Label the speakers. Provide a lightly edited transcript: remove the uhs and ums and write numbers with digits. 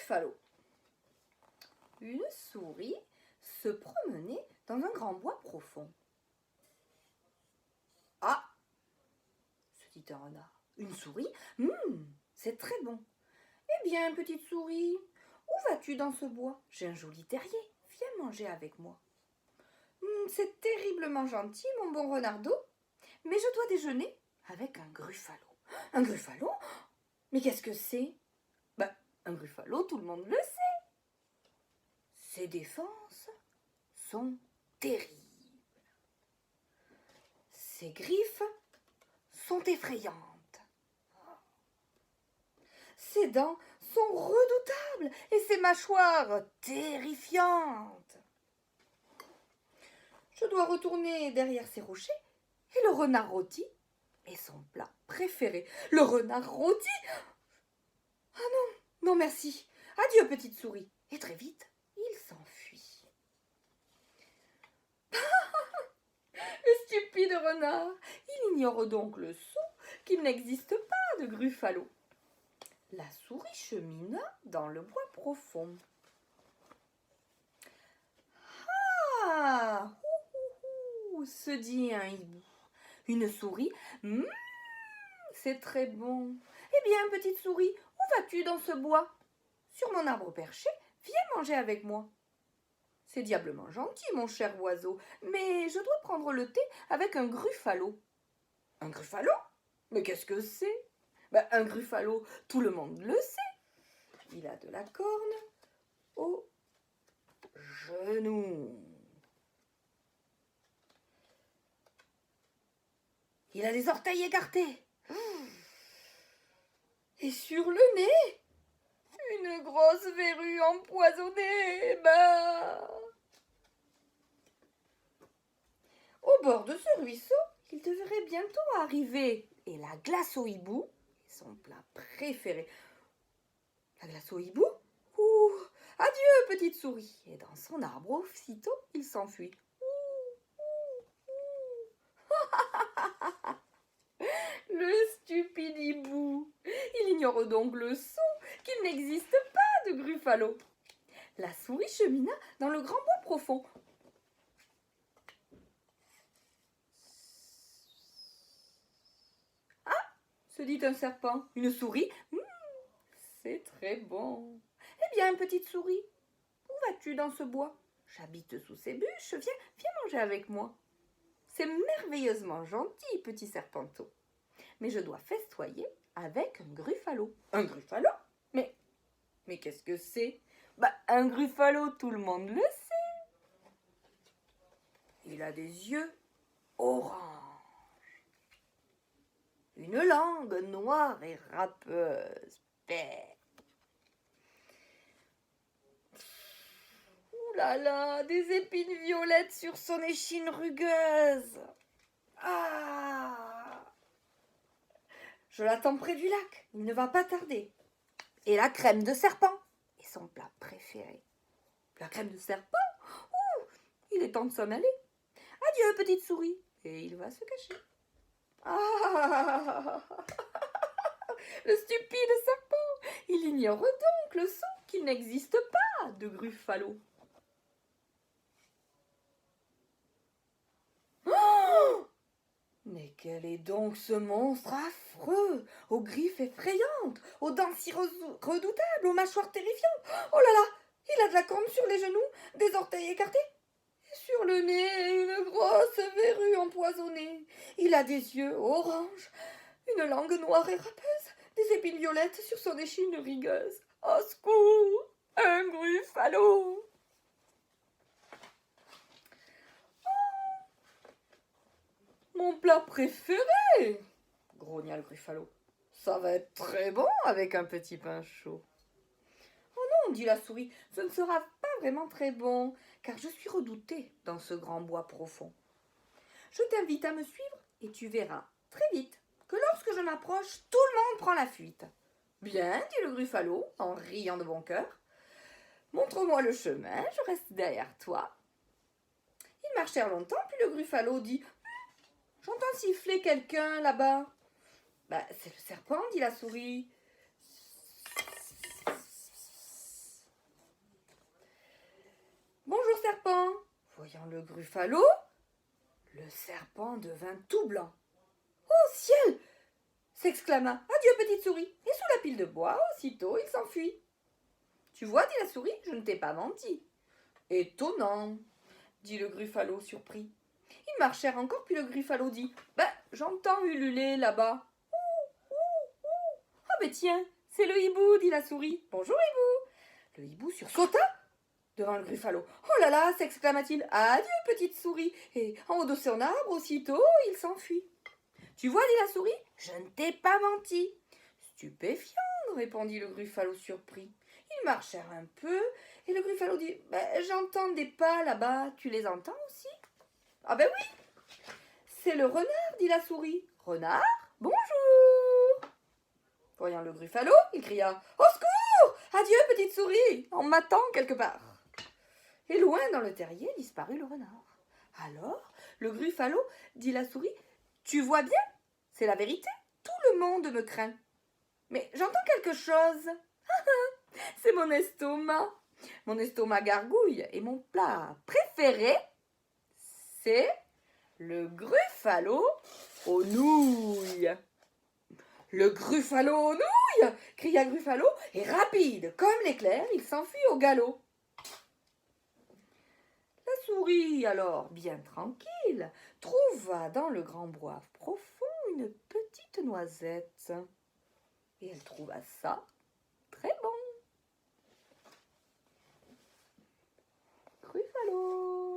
Speaker 1: Gruffalo. Une souris se promenait dans un grand bois profond. Ah, se dit un renard, une souris, c'est très bon. Eh bien, petite souris, où vas-tu dans ce bois? J'ai un joli terrier, viens manger avec moi. C'est terriblement gentil, mon bon renardeau, mais je dois déjeuner avec un gruffalo. Un gruffalo? Mais qu'est-ce que c'est? Un gruffalo, tout le monde le sait. Ses défenses sont terribles. Ses griffes sont effrayantes. Ses dents sont redoutables et ses mâchoires terrifiantes. Je dois retourner derrière ces rochers et le renard rôti est son plat préféré. Le renard rôti? Ah non, non merci. Adieu petite souris. Et très vite, il s'enfuit. Le stupide renard, il ignore donc le son qu'il n'existe pas de gruffalo. La souris chemina dans le bois profond. Ah, se dit un hibou. Une souris, c'est très bon. Eh bien, petite souris, où vas-tu dans ce bois? Sur mon arbre perché, viens manger avec moi. C'est diablement gentil, mon cher oiseau, mais je dois prendre le thé avec un gruffalo. Un gruffalo? Mais qu'est-ce que c'est? Un gruffalo, tout le monde le sait. Il a de la corne au genou. Il a les orteils écartés. Et sur le nez, une grosse verrue empoisonnée. Au bord de ce ruisseau, il devrait bientôt arriver. Et la glace au hibou est son plat préféré. La glace au hibou? Adieu, petite souris. Et dans son arbre, aussitôt, il s'enfuit. Le stupide hibou. Il ignore donc le son qu'il n'existe pas de gruffalo. La souris chemina dans le grand bois profond. Ah, se dit un serpent. Une souris? C'est très bon. Eh bien, petite souris, où vas-tu dans ce bois? J'habite sous ces bûches, viens manger avec moi. C'est merveilleusement gentil, petit serpenteau. Mais je dois festoyer avec un gruffalo. Un gruffalo? Mais qu'est-ce que c'est? Un gruffalo, tout le monde le sait. Il a des yeux orange. Une langue noire et râpeuse. Ouh là là, des épines violettes sur son échine rugueuse. Ah! Je l'attends près du lac, il ne va pas tarder. Et la crème de serpent est son plat préféré. La crème de serpent? Il est temps de s'en aller. Adieu, petite souris. Et il va se cacher. Ah! Le stupide serpent, il ignore donc le son qu'il n'existe pas de gruffalo. Mais quel est donc ce monstre affreux, aux griffes effrayantes, aux dents si redoutables, aux mâchoires terrifiantes? Oh là là, il a de la corne sur les genoux, des orteils écartés, et sur le nez, une grosse verrue empoisonnée. Il a des yeux orange, une langue noire et râpeuse, des épines violettes sur son échine rigueuse. Au secours, un gruffalo! Mon plat préféré, grogna le gruffalo. Ça va être très bon avec un petit pain chaud. Oh non, dit la souris, ce ne sera pas vraiment très bon, car je suis redoutée dans ce grand bois profond. Je t'invite à me suivre et tu verras très vite que lorsque je m'approche, tout le monde prend la fuite. Bien, dit le gruffalo en riant de bon cœur. Montre-moi le chemin, je reste derrière toi. Ils marchèrent longtemps, puis le gruffalo dit: j'entends siffler quelqu'un là-bas. C'est le serpent, dit la souris. Voyant le Gruffalo, le serpent devint tout blanc. « Oh ciel !» s'exclama. « Adieu, petite souris !» Et sous la pile de bois, aussitôt, il s'enfuit. « Tu vois, dit la souris, je ne t'ai pas menti. »« Étonnant !» dit le Gruffalo, surpris. Ils marchèrent encore, puis le Gruffalo dit « Ben, j'entends ululer là-bas. »« Ouh, ouh, ouh !»« Ah ben tiens, c'est le hibou, dit la souris. « Bonjour, hibou !» Le hibou sursauta devant le Gruffalo. « Oh là là !» s'exclama-t-il. « Adieu, petite souris !» Et en haut de son arbre, aussitôt, il s'enfuit. « Tu vois, dit la souris, je ne t'ai pas menti. »« Stupéfiant !» répondit le Gruffalo surpris. Ils marchèrent un peu, et le Gruffalo dit « Ben, j'entends des pas là-bas, tu les entends aussi ?»« Ah ben oui, c'est le renard, dit la souris. Renard, bonjour !» Voyant le Gruffalo, il cria « Au secours! Adieu, petite souris, on m'attend quelque part !» Et loin dans le terrier disparut le renard. Alors, le Gruffalo dit la souris « Tu vois bien, c'est la vérité, tout le monde me craint. Mais j'entends quelque chose. C'est mon estomac. Mon estomac gargouille et mon plat préféré, c'est le Gruffalo aux nouilles. » Le Gruffalo aux nouilles, cria Gruffalo, et rapide comme l'éclair, il s'enfuit au galop. La souris, alors bien tranquille, trouva dans le grand bois profond une petite noisette. Et elle trouva ça très bon. Gruffalo.